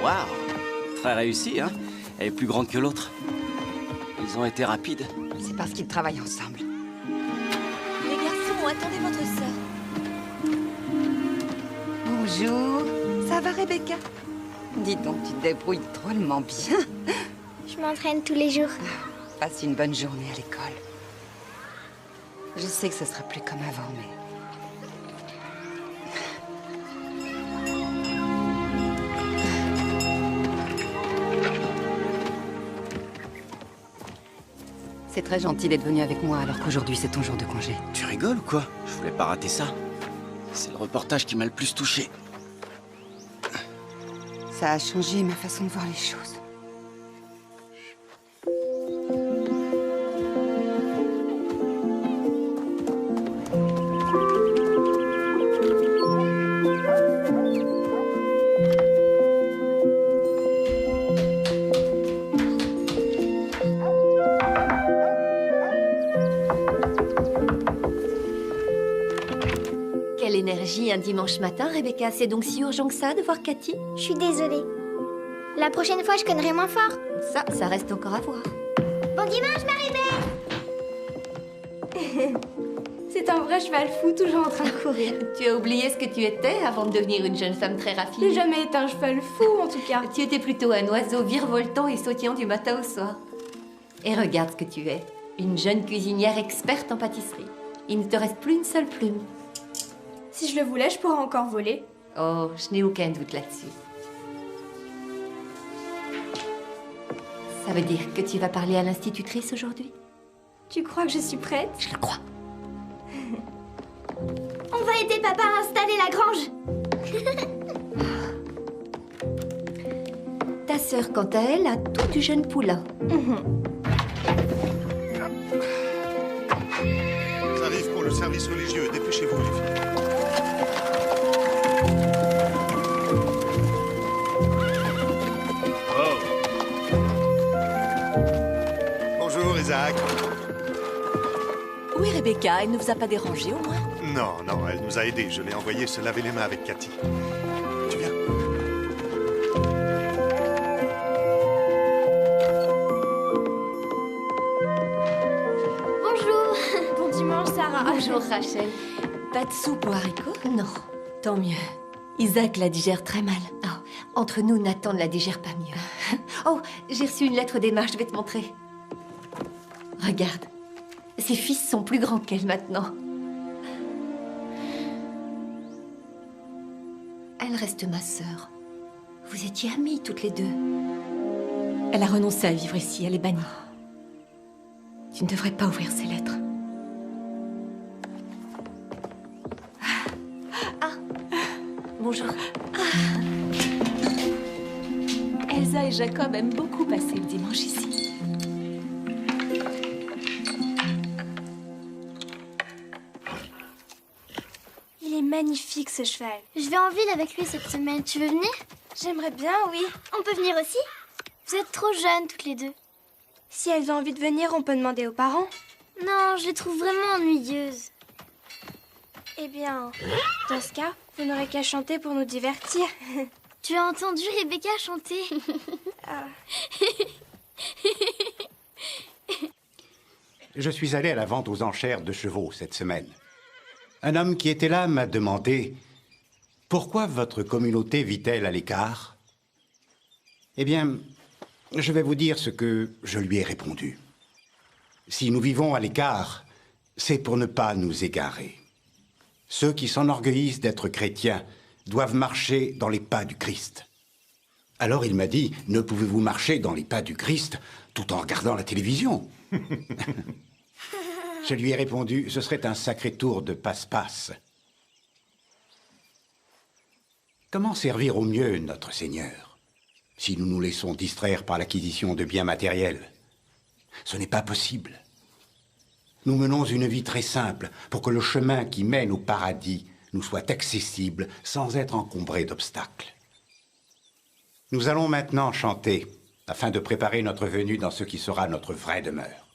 Waouh, très réussi, hein? Elle est plus grande que l'autre. Ils ont été rapides. C'est parce qu'ils travaillent ensemble. Les garçons, attendez votre sœur. Bonjour. Ça va, Rebecca? Dis donc, tu te débrouilles drôlement bien. Je m'entraîne tous les jours. Passe une bonne journée à l'école. Je sais que ce sera plus comme avant, mais... C'est très gentil d'être venu avec moi alors qu'aujourd'hui c'est ton jour de congé. Tu rigoles ou quoi? Je voulais pas rater ça. C'est le reportage qui m'a le plus touché. Ça a changé ma façon de voir les choses. Quelle énergie un dimanche matin, Rebecca. C'est donc si urgent que ça de voir Cathy? Je suis désolée. La prochaine fois, je connerai moins fort. Ça reste encore à voir. Bon dimanche, Marie-Belle. C'est un vrai cheval fou, toujours en train de courir. Tu as oublié ce que tu étais avant de devenir une jeune femme très raffinée. J'ai jamais été un cheval fou, en tout cas. Tu étais plutôt un oiseau virevoltant et sautillant du matin au soir. Et regarde ce que tu es. Une jeune cuisinière experte en pâtisserie. Il ne te reste plus une seule plume. Si je le voulais, je pourrais encore voler. Oh, je n'ai aucun doute là-dessus. Ça veut dire que tu vas parler à l'institutrice aujourd'hui? Tu crois que je suis prête? Je le crois. On va aider papa à installer la grange. Ta sœur, quant à elle, a tout du jeune poulain. J'arrive pour le service religieux. Dépêchez-vous, les filles. Bonjour, Isaac. Oui, Rebecca, elle ne vous a pas dérangé au moins? Non, non, elle nous a aidés. Je l'ai envoyée se laver les mains avec Cathy. Tu viens? Bonjour. Bon dimanche, Sarah. Bonjour, Rachel. Pas de soupe aux haricots? Non, Tant mieux. Isaac la digère très mal. oh, entre nous, Nathan ne la digère pas mieux. Oh, j'ai reçu une lettre d'Emma, je vais te montrer. Regarde, ses fils sont plus grands qu'elle maintenant. Elle reste ma sœur. Vous étiez amies toutes les deux. Elle a renoncé à vivre ici, elle est bannie. Tu ne devrais pas ouvrir ces lettres. Bonjour. Elsa et Jacob aiment beaucoup passer le dimanche ici. Il est magnifique, ce cheval. Je vais en ville avec lui cette semaine. Tu veux venir? J'aimerais bien, oui. On peut venir aussi? Vous êtes trop jeunes toutes les deux. Si elles ont envie de venir, on peut demander aux parents. Non, je les trouve vraiment ennuyeuses. Eh bien, dans ce cas, vous n'aurez qu'à chanter pour nous divertir. Tu as entendu Rebecca chanter? Je suis allé à la vente aux enchères de chevaux cette semaine. Un homme qui était là m'a demandé « Pourquoi votre communauté vit-elle à l'écart ?» Eh bien, je vais vous dire ce que je lui ai répondu. Si nous vivons à l'écart, c'est pour ne pas nous égarer. Ceux qui s'enorgueillissent d'être chrétiens doivent marcher dans les pas du Christ. Alors il m'a dit « Ne pouvez-vous marcher dans les pas du Christ tout en regardant la télévision ?» Je lui ai répondu, ce serait un sacré tour de passe-passe. Comment servir au mieux notre Seigneur si nous nous laissons distraire par l'acquisition de biens matériels? Ce n'est pas possible. Nous menons une vie très simple pour que le chemin qui mène au paradis nous soit accessible sans être encombré d'obstacles. Nous allons maintenant chanter afin de préparer notre venue dans ce qui sera notre vraie demeure.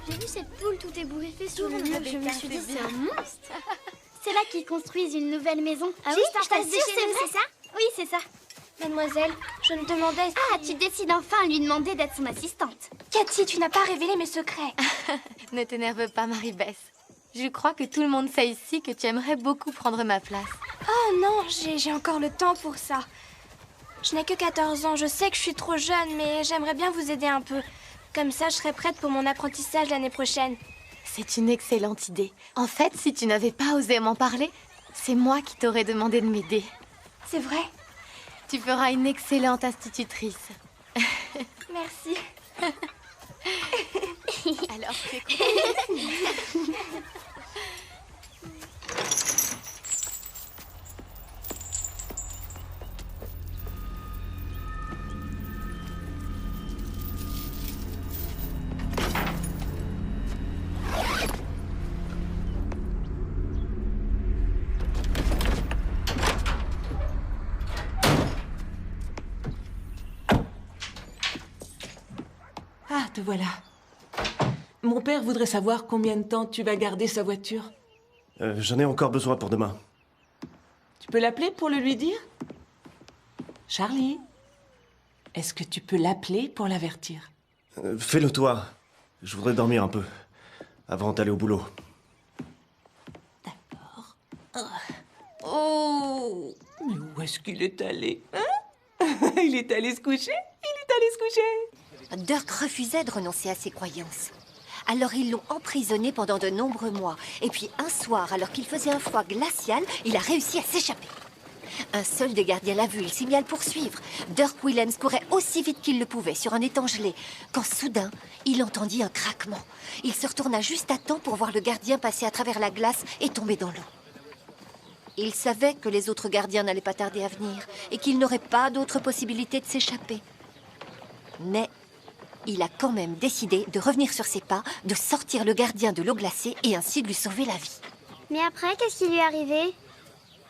J'ai vu cette poule tout ébouriffée sur le mur, je me suis dit c'est un monstre. C'est là qu'ils construisent une nouvelle maison. Ah oui, Juste en face de chez nous, c'est ça? Oui, c'est ça. Mademoiselle, je me demandais si... Ah, tu décides enfin à lui demander d'être son assistante. Cathy, tu n'as pas révélé mes secrets. Ne t'énerve pas, Marie-Bess. Je crois que tout le monde sait ici que tu aimerais beaucoup prendre ma place. Oh non, j'ai encore le temps pour ça. Je n'ai que 14 ans, je sais que je suis trop jeune, mais j'aimerais bien vous aider un peu. Comme ça, je serai prête pour mon apprentissage l'année prochaine. C'est une excellente idée. En fait, si tu n'avais pas osé m'en parler, c'est moi qui t'aurais demandé de m'aider. C'est vrai? Tu feras une excellente institutrice. Merci. Alors, tu es contente? Ah, te voilà. Mon père voudrait savoir combien de temps tu vas garder sa voiture. J'en ai encore besoin pour demain. Tu peux l'appeler pour le lui dire? Charlie, est-ce que tu peux l'appeler pour l'avertir? Fais-le toi. Je voudrais dormir un peu, avant d'aller au boulot. D'accord. Oh, mais où est-ce qu'il est allé, hein? Il est allé se coucher? Il est allé se coucher? Dirk refusait de renoncer à ses croyances. Alors ils l'ont emprisonné pendant de nombreux mois. Et puis un soir, alors qu'il faisait un froid glacial, il a réussi à s'échapper. Un seul des gardiens l'a vu, il s'est mis à le poursuivre. Dirk Willems courait aussi vite qu'il le pouvait sur un étang gelé, quand soudain, il entendit un craquement. Il se retourna juste à temps pour voir le gardien passer à travers la glace et tomber dans l'eau. Il savait que les autres gardiens n'allaient pas tarder à venir et qu'il n'aurait pas d'autre possibilité de s'échapper. Mais il a quand même décidé de revenir sur ses pas, de sortir le gardien de l'eau glacée et ainsi de lui sauver la vie. Mais après, qu'est-ce qui lui est arrivé?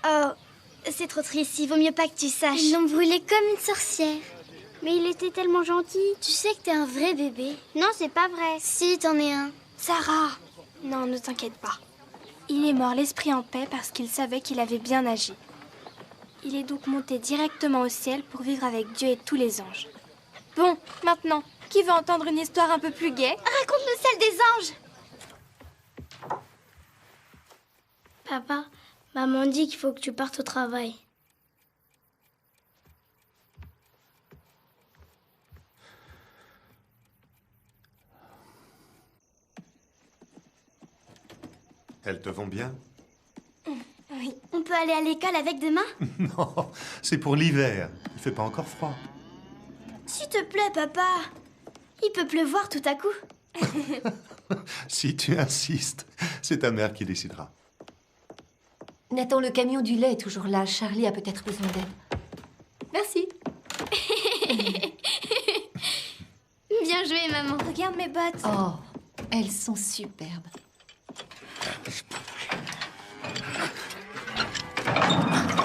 Oh, c'est trop triste, il vaut mieux pas que tu saches. Ils l'ont brûlé comme une sorcière. Mais il était tellement gentil. Tu sais que t'es un vrai bébé. Non, c'est pas vrai. Si, t'en es un. Sarah! Non, ne t'inquiète pas. Il est mort l'esprit en paix parce qu'il savait qu'il avait bien agi. Il est donc monté directement au ciel pour vivre avec Dieu et tous les anges. Bon, maintenant, qui veut entendre une histoire un peu plus gaie? Raconte-nous celle des anges. Papa, maman dit qu'il faut que tu partes au travail. Elles te vont bien? Oui. On peut aller à l'école avec demain? Non, c'est pour l'hiver. Il fait pas encore froid. S'il te plaît, papa. Il peut pleuvoir tout à coup. Si tu insistes, c'est ta mère qui décidera. Nathan, le camion du lait est toujours là. Charlie a peut-être besoin d'aide. Merci. Bien joué, maman. Regarde mes bottes. Oh, elles sont superbes.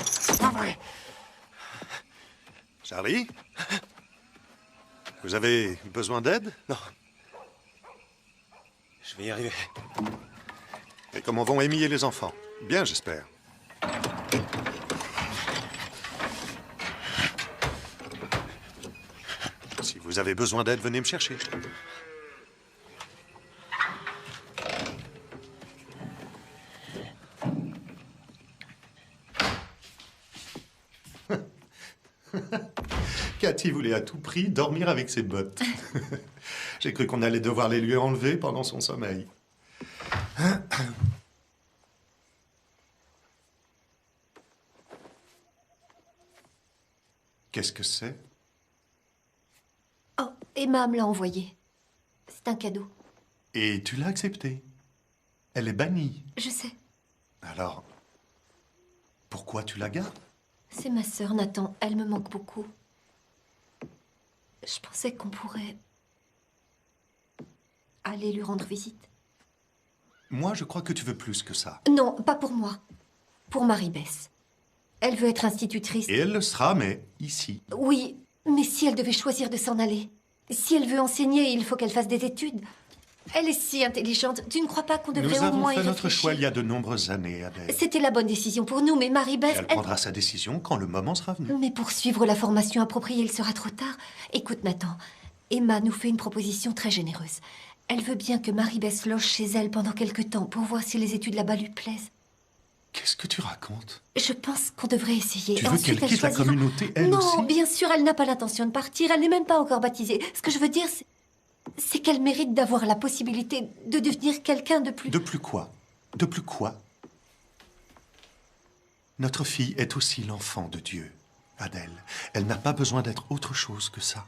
C'est pas vrai. Charlie? Vous avez besoin d'aide? Non. Je vais y arriver. Et comment vont Amy et les enfants? Bien, j'espère. Si vous avez besoin d'aide, venez me chercher. Cathy voulait à tout prix dormir avec ses bottes. J'ai cru qu'on allait devoir les lui enlever pendant son sommeil. Qu'est-ce que c'est? Oh, Emma me l'a envoyé. C'est un cadeau. Et tu l'as accepté. Elle est bannie. Je sais. Alors, pourquoi tu la gardes? C'est ma sœur, Nathan. Elle me manque beaucoup. Je pensais qu'on pourrait aller lui rendre visite. Moi, je crois que tu veux plus que ça. Non, pas pour moi. Pour Marie-Bess. Elle veut être institutrice. Et elle le sera, mais ici. Oui, mais si elle devait choisir de s'en aller, si elle veut enseigner, il faut qu'elle fasse des études. Elle est si intelligente. Tu ne crois pas qu'on devrait Nous au moins avons y fait notre réfléchir? choix il y a de nombreuses années, Adèle. C'était la bonne décision pour nous, mais Marie-Bess... Elle prendra sa décision quand le moment sera venu. Mais pour suivre la formation appropriée, il sera trop tard. Écoute, Nathan, Emma nous fait une proposition très généreuse. Elle veut bien que Marie-Bess loge chez elle pendant quelque temps pour voir si les études là-bas lui plaisent. Qu'est-ce que tu racontes? Je pense qu'on devrait essayer. Tu veux qu'elle quitte la communauté, elle non, aussi? Non, bien sûr, elle n'a pas l'intention de partir. Elle n'est même pas encore baptisée. Ce que je veux dire, c'est qu'elle mérite d'avoir la possibilité de devenir quelqu'un de plus... De plus quoi? De plus quoi? Notre fille est aussi l'enfant de Dieu, Adèle. Elle n'a pas besoin d'être autre chose que ça.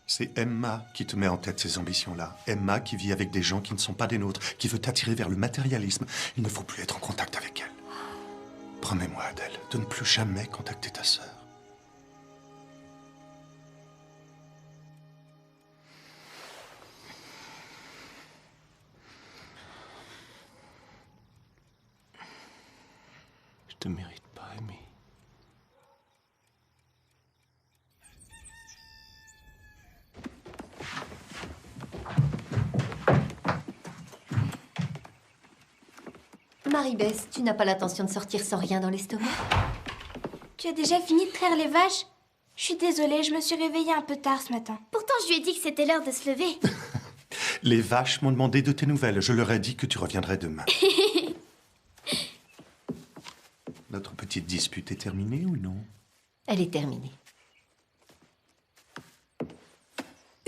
C'est Emma qui te met en tête ces ambitions-là. Emma qui vit avec des gens qui ne sont pas des nôtres, qui veut t'attirer vers le matérialisme. Il ne faut plus être en contact avec elle. Promets-moi, Adèle, de ne plus jamais contacter ta sœur. Je te mérite pas, Amy. Marie-Bess, tu n'as pas l'intention de sortir sans rien dans l'estomac? Tu as déjà fini de traire les vaches? Je suis désolée, je me suis réveillée un peu tard ce matin. Pourtant, je lui ai dit que c'était l'heure de se lever. Les vaches m'ont demandé de tes nouvelles. Je leur ai dit que tu reviendrais demain. Notre petite dispute est terminée ou non? Elle est terminée.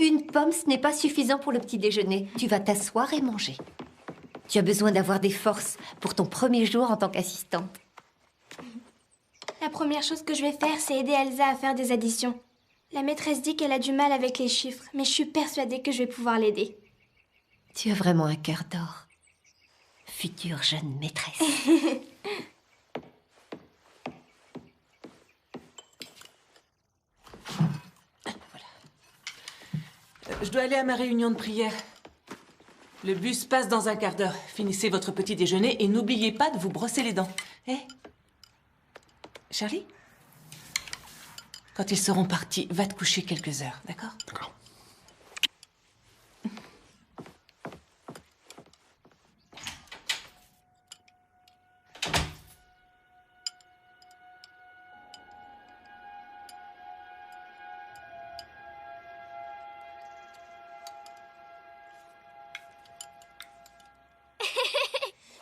Une pomme, ce n'est pas suffisant pour le petit déjeuner. Tu vas t'asseoir et manger. Tu as besoin d'avoir des forces pour ton premier jour en tant qu'assistante. La première chose que je vais faire, c'est aider Elsa à faire des additions. La maîtresse dit qu'elle a du mal avec les chiffres, mais je suis persuadée que je vais pouvoir l'aider. Tu as vraiment un cœur d'or. Future jeune maîtresse. Je dois aller à ma réunion de prière. Le bus passe dans un quart d'heure. Finissez votre petit déjeuner et n'oubliez pas de vous brosser les dents. Hé Charlie? Quand ils seront partis, va te coucher quelques heures, d'accord? D'accord.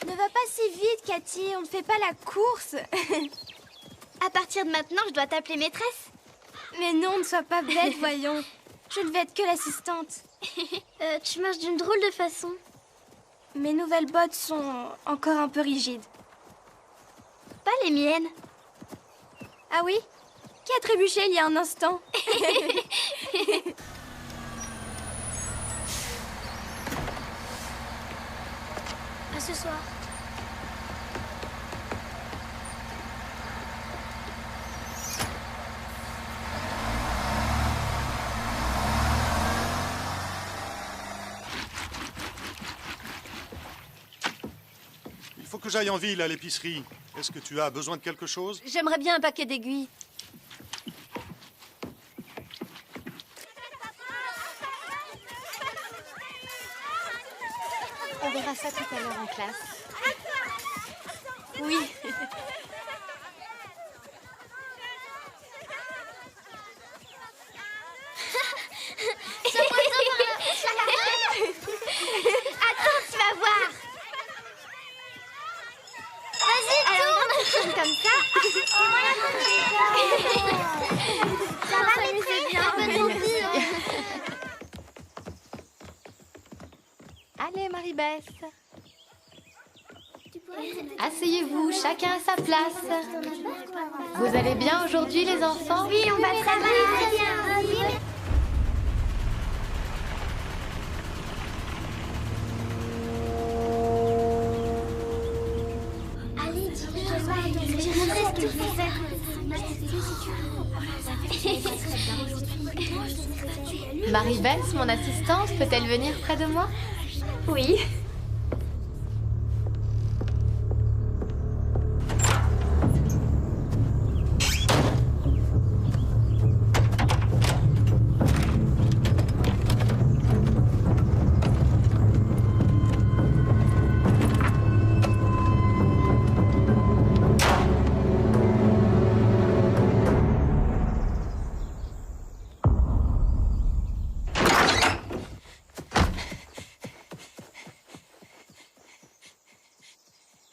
Ne va pas si vite, Cathy, on ne fait pas la course. À partir de maintenant, je dois t'appeler maîtresse. Mais non, ne sois pas bête, voyons. Je ne vais être que l'assistante. Tu marches d'une drôle de façon. Mes nouvelles bottes sont encore un peu rigides. Pas les miennes. Ah oui? Qui a trébuché il y a un instant? À ce soir. Il faut que j'aille en ville à l'épicerie. Est-ce que tu as besoin de quelque chose? J'aimerais bien un paquet d'aiguilles. On verra ça tout à l'heure en classe. Oui. tourne comme ça. Ça va, maîtresse? Bien, bonne fille. Allez, Marie-Beth. Asseyez-vous, chacun à sa place. Vous allez bien aujourd'hui, les enfants? Oui, on va très bien. Allez, dis-moi ce qu'il faut faire. Marie-Beth, mon assistante, peut-elle venir près de moi? Oui.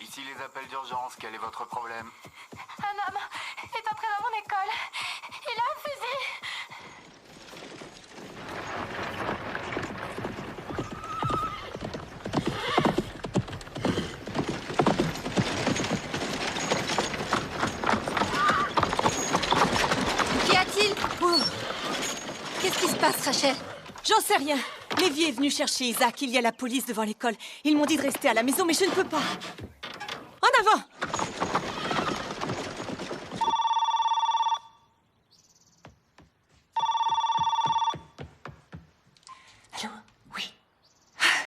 Ici les appels d'urgence, quel est votre problème? Un homme est entré dans mon école. Il a un fusil. Qu'y a-t-il? Qu'est-ce qui se passe, Rachel? J'en sais rien. Lévi est venu chercher Isaac. Il y a la police devant l'école. Ils m'ont dit de rester à la maison, mais je ne peux pas. En avant!